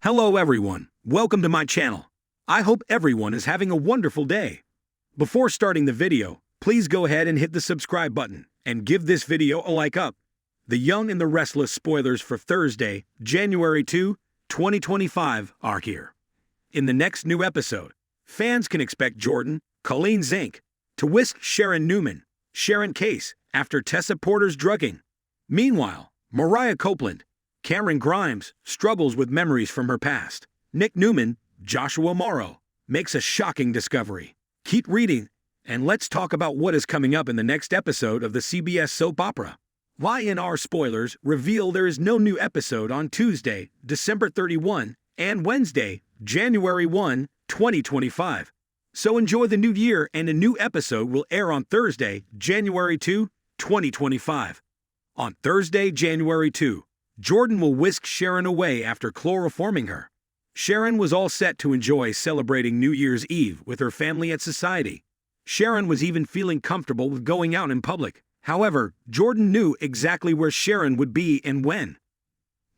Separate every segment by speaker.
Speaker 1: Hello everyone, welcome to my channel. I hope everyone is having a wonderful day. Before starting the video, please go ahead and hit the subscribe button and give this video a like up. The Young and the Restless spoilers for Thursday, January 2, 2025 are here. In the next new episode, fans can expect Jordan, Colleen Zink, to whisk Sharon Newman, Sharon Case, after Tessa Porter's drugging. Meanwhile, Mariah Copeland, Cameron Grimes, struggles with memories from her past. Nick Newman, Joshua Morrow, makes a shocking discovery. Keep reading, and let's talk about what is coming up in the next episode of the CBS soap opera. YNR spoilers reveal there is no new episode on Tuesday, December 31, and Wednesday, January 1, 2025. So enjoy the new year, and a new episode will air on Thursday, January 2, 2025. On Thursday, January 2, Jordan will whisk Sharon away after chloroforming her. Sharon was all set to enjoy celebrating New Year's Eve with her family at society. Sharon was even feeling comfortable with going out in public. However, Jordan knew exactly where Sharon would be and when.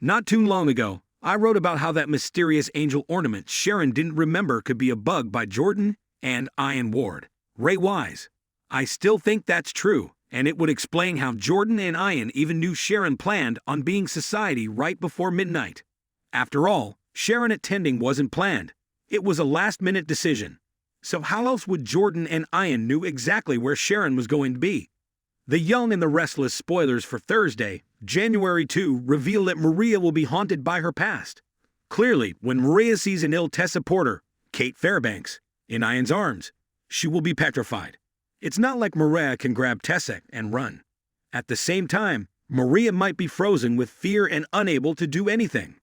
Speaker 1: Not too long ago, I wrote about how that mysterious angel ornament Sharon didn't remember could be a bug by Jordan and Ian Ward. Ray Wise. I still think that's true, and it would explain how Jordan and Ian even knew Sharon planned on being society right before midnight. After all, Sharon attending wasn't planned. It was a last-minute decision. So how else would Jordan and Ian knew exactly where Sharon was going to be? The Young and the Restless spoilers for Thursday, January 2, reveal that Maria will be haunted by her past. Clearly, when Maria sees an ill Tessa Porter, Kate Fairbanks, in Ian's arms, she will be petrified. It's not like Mariah can grab Tessa and run. At the same time, Maria might be frozen with fear and unable to do anything.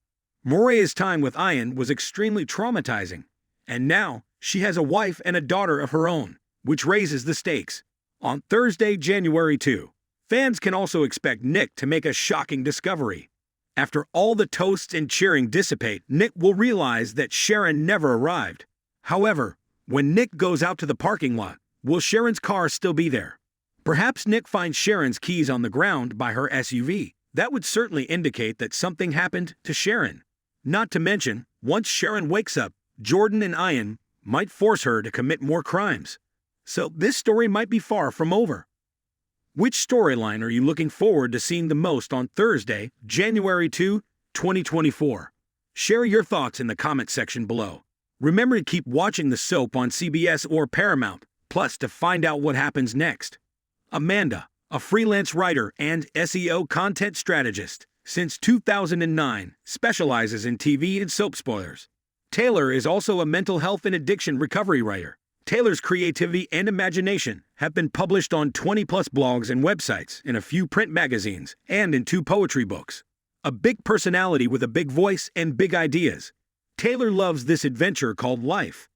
Speaker 1: Maria's time with Ian was extremely traumatizing, and now she has a wife and a daughter of her own, which raises the stakes. On Thursday, January 2, fans can also expect Nick to make a shocking discovery. After all the toasts and cheering dissipate, Nick will realize that Sharon never arrived. However, when Nick goes out to the parking lot, will Sharon's car still be there? Perhaps Nick finds Sharon's keys on the ground by her SUV. That would certainly indicate that something happened to Sharon. Not to mention, once Sharon wakes up, Jordan and Ian might force her to commit more crimes. So this story might be far from over. Which storyline are you looking forward to seeing the most on Thursday, January 2, 2024? Share your thoughts in the comment section below. Remember to keep watching the soap on CBS or Paramount, Plus to find out what happens next. Amanda, a freelance writer and SEO content strategist, since 2009, specializes in TV and soap spoilers. Taylor is also a mental health and addiction recovery writer. Taylor's creativity and imagination have been published on 20-plus blogs and websites, in a few print magazines, and in 2 poetry books. A big personality with a big voice and big ideas, Taylor loves this adventure called life.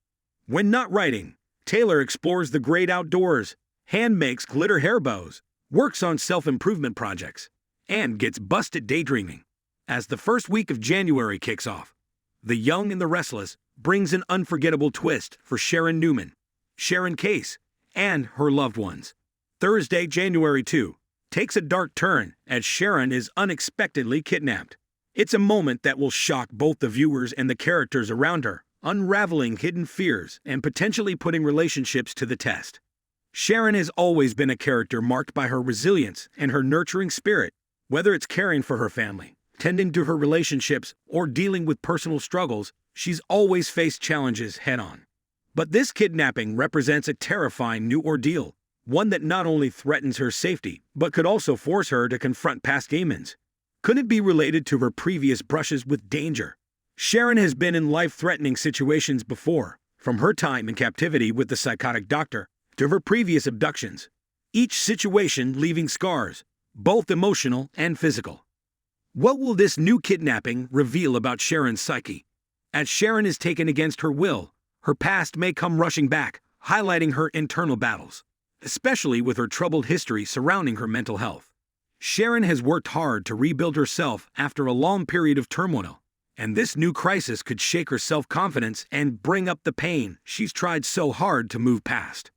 Speaker 1: When not writing, Taylor explores the great outdoors, hand makes glitter hair bows, works on self-improvement projects, and gets busted daydreaming. As the first week of January kicks off, The Young and the Restless brings an unforgettable twist for Sharon Newman, Sharon Case, and her loved ones. Thursday, January 2, takes a dark turn as Sharon is unexpectedly kidnapped. It's a moment that will shock both the viewers and the characters around her, unraveling hidden fears and potentially putting relationships to the test. Sharon has always been a character marked by her resilience and her nurturing spirit, whether it's caring for her family, tending to her relationships, or dealing with personal struggles. She's always faced challenges head-on. But this kidnapping represents a terrifying new ordeal, one that not only threatens her safety, but could also force her to confront past demons. Could it be related to her previous brushes with danger? Sharon has been in life-threatening situations before, from her time in captivity with the psychotic doctor to her previous abductions, each situation leaving scars, both emotional and physical. What will this new kidnapping reveal about Sharon's psyche? As Sharon is taken against her will, her past may come rushing back, highlighting her internal battles, especially with her troubled history surrounding her mental health. Sharon has worked hard to rebuild herself after a long period of turmoil, and this new crisis could shake her self-confidence and bring up the pain she's tried so hard to move past.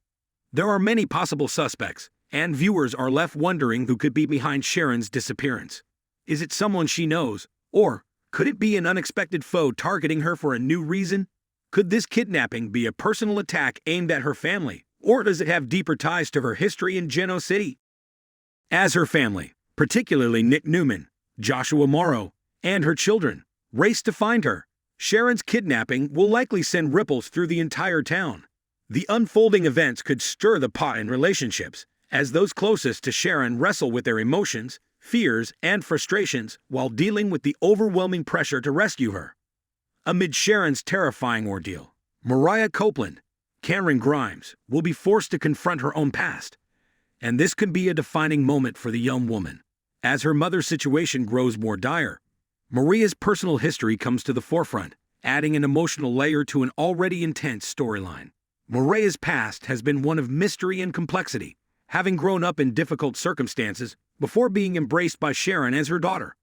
Speaker 1: There are many possible suspects, and viewers are left wondering who could be behind Sharon's disappearance. Is it someone she knows, or Could it be an unexpected foe targeting her for a new reason? Could this kidnapping be a personal attack aimed at her family, or does it have deeper ties to her history in Geno City? As her family, particularly Nick Newman, Joshua Morrow, and her children, race to find her, Sharon's kidnapping will likely send ripples through the entire town. The unfolding events could stir the pot in relationships, as those closest to Sharon wrestle with their emotions, fears, and frustrations while dealing with the overwhelming pressure to rescue her. Amid Sharon's terrifying ordeal, Mariah Copeland, Cameron Grimes, will be forced to confront her own past. And this could be a defining moment for the young woman. As her mother's situation grows more dire, Maria's personal history comes to the forefront, adding an emotional layer to an already intense storyline. Mariah's past has been one of mystery and complexity, having grown up in difficult circumstances before being embraced by Sharon as her daughter.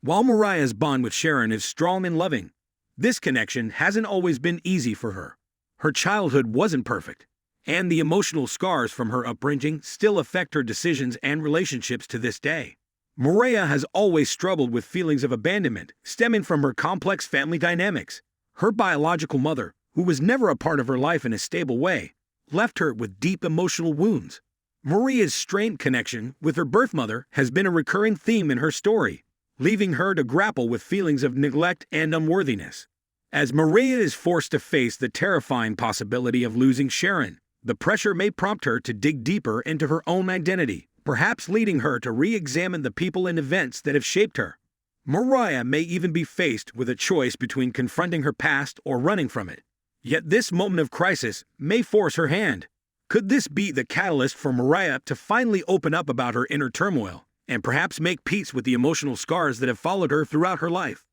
Speaker 1: While Mariah's bond with Sharon is strong and loving, this connection hasn't always been easy for her. Her childhood wasn't perfect, and the emotional scars from her upbringing still affect her decisions and relationships to this day. Mariah has always struggled with feelings of abandonment stemming from her complex family dynamics. Her biological mother, who was never a part of her life in a stable way, left her with deep emotional wounds. Maria's strained connection with her birth mother has been a recurring theme in her story, leaving her to grapple with feelings of neglect and unworthiness. As Mariah is forced to face the terrifying possibility of losing Sharon, the pressure may prompt her to dig deeper into her own identity, perhaps leading her to re-examine the people and events that have shaped her. Mariah may even be faced with a choice between confronting her past or running from it. Yet this moment of crisis may force her hand. Could this be the catalyst for Mariah to finally open up about her inner turmoil and perhaps make peace with the emotional scars that have followed her throughout her life?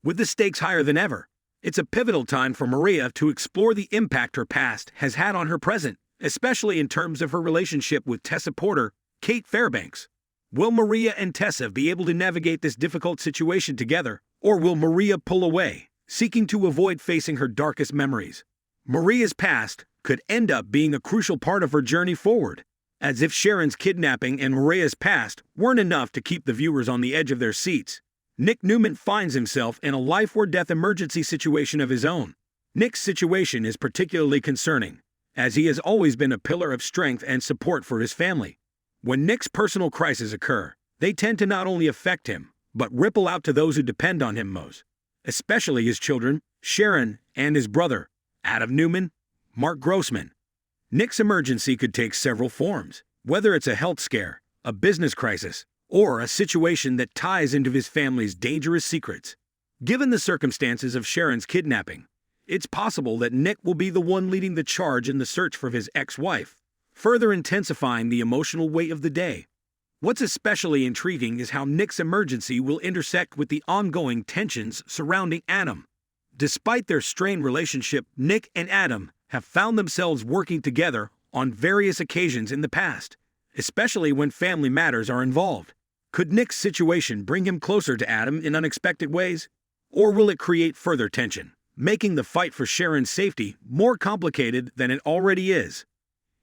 Speaker 1: With the stakes higher than ever, it's a pivotal time for Mariah to explore the impact her past has had on her present, especially in terms of her relationship with Tessa Porter, Kate Fairbanks. Will Mariah and Tessa be able to navigate this difficult situation together, or will Mariah pull away, seeking to avoid facing her darkest memories? Mariah's past could end up being a crucial part of her journey forward, as if Sharon's kidnapping and Mariah's past weren't enough to keep the viewers on the edge of their seats. Nick Newman finds himself in a life-or-death emergency situation of his own. Nick's situation is particularly concerning, as he has always been a pillar of strength and support for his family. When Nick's personal crises occur, they tend to not only affect him, but ripple out to those who depend on him most, especially his children, Sharon, and his brother, Adam Newman, Mark Grossman. Nick's emergency could take several forms, whether it's a health scare, a business crisis, or a situation that ties into his family's dangerous secrets. Given the circumstances of Sharon's kidnapping, it's possible that Nick will be the one leading the charge in the search for his ex-wife, further intensifying the emotional weight of the day. What's especially intriguing is how Nick's emergency will intersect with the ongoing tensions surrounding Adam. Despite their strained relationship, Nick and Adam have found themselves working together on various occasions in the past, especially when family matters are involved. Could Nick's situation bring him closer to Adam in unexpected ways? Or will it create further tension, making the fight for Sharon's safety more complicated than it already is?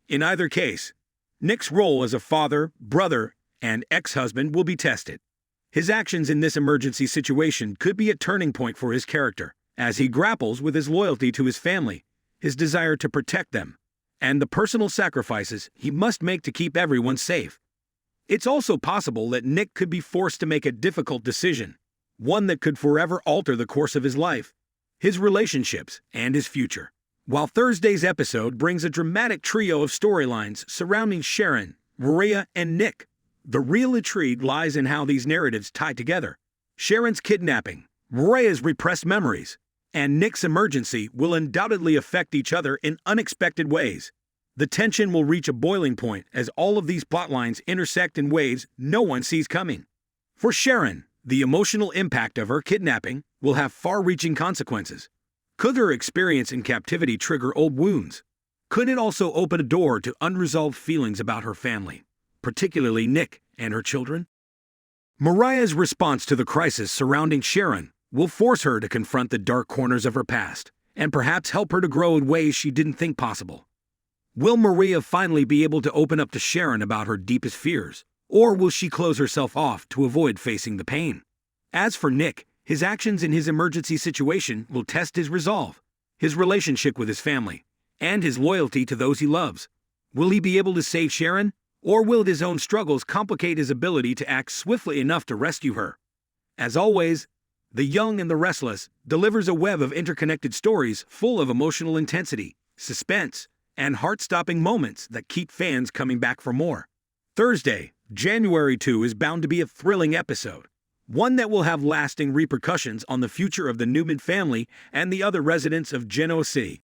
Speaker 1: In either case, Nick's role as a father, brother, and ex-husband will be tested. His actions in this emergency situation could be a turning point for his character, as he grapples with his loyalty to his family, his desire to protect them, and the personal sacrifices he must make to keep everyone safe. It's also possible that Nick could be forced to make a difficult decision, one that could forever alter the course of his life, his relationships, and his future. While Thursday's episode brings a dramatic trio of storylines surrounding Sharon, Mariah, and Nick, the real intrigue lies in how these narratives tie together. Sharon's kidnapping, Mariah's repressed memories, and Nick's emergency will undoubtedly affect each other in unexpected ways. The tension will reach a boiling point as all of these plotlines intersect in ways no one sees coming. For Sharon, the emotional impact of her kidnapping will have far-reaching consequences. Could her experience in captivity trigger old wounds? Could it also open a door to unresolved feelings about her family, particularly Nick and her children? Mariah's response to the crisis surrounding Sharon will force her to confront the dark corners of her past, and perhaps help her to grow in ways she didn't think possible. Will Mariah finally be able to open up to Sharon about her deepest fears, or will she close herself off to avoid facing the pain? As for Nick, His actions in his emergency situation will test his resolve, his relationship with his family, and his loyalty to those he loves. Will he be able to save Sharon, or will his own struggles complicate his ability to act swiftly enough to rescue her? As always, The Young and the Restless delivers a web of interconnected stories full of emotional intensity, suspense, and heart-stopping moments that keep fans coming back for more. Thursday, January 2 is bound to be a thrilling episode, one that will have lasting repercussions on the future of the Newman family and the other residents of Genesee.